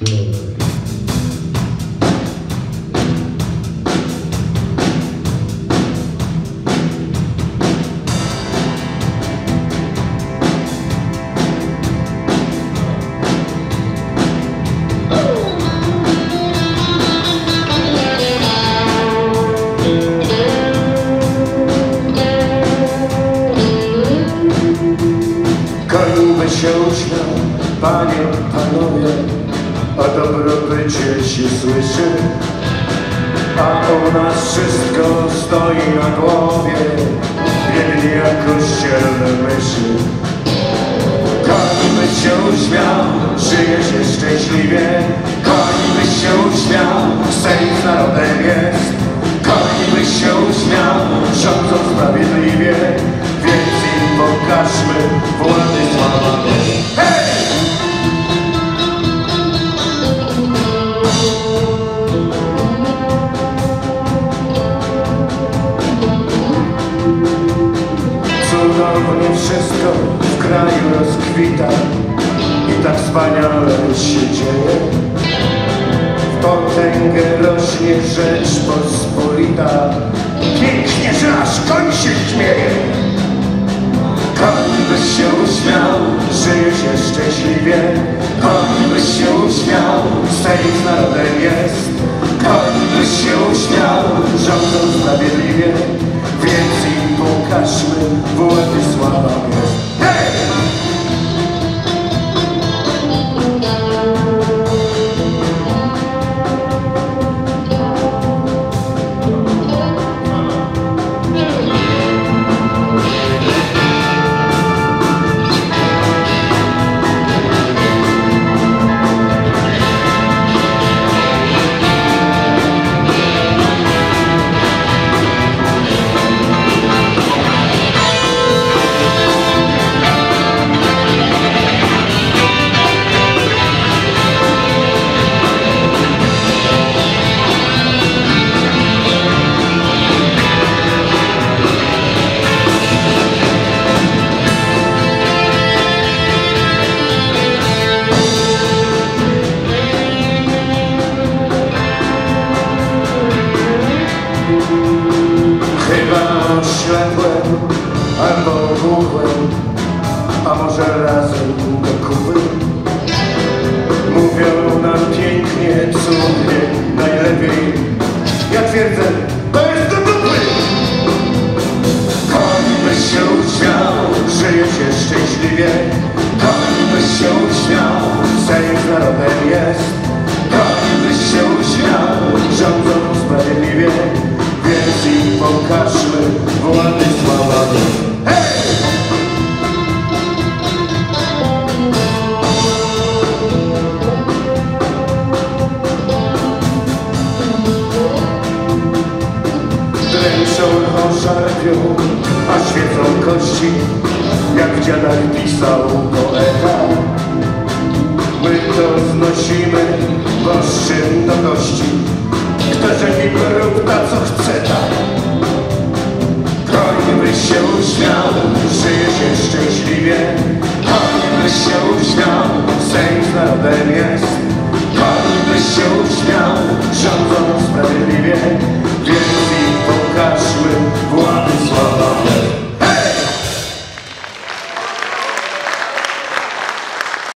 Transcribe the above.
Końby się uśmiał, panie, panowie, o dobrobycie się słyszy, a u nas wszystko stoi na głowie, biedni jak kościelne myszy. Końby się uśmiał, żyje się szczęśliwie, końby się uśmiał, Sejm z narodem jest. Końby się uśmiał, rządzą sprawiedliwie, więc im pokażmy Władysława. Hej! Cudownie wszystko w kraju rozkwita i tak wspaniale się dzieje. W potęgę rośnie Rzeczpospolita, pięknie, że aż koń się śmieje. Koń by się uśmiał, żyje się szczęśliwie, koń by się uśmiał, Sejm z narodem jest. Koń by się uśmiał, rządzą sprawiedliwie, więc im pokażmy Władysława jest. Hej! Chyba oślepłem albo głuchłem, a może razem do kupy. Mówią nam pięknie, cudnie, najlepiej. Ja twierdzę,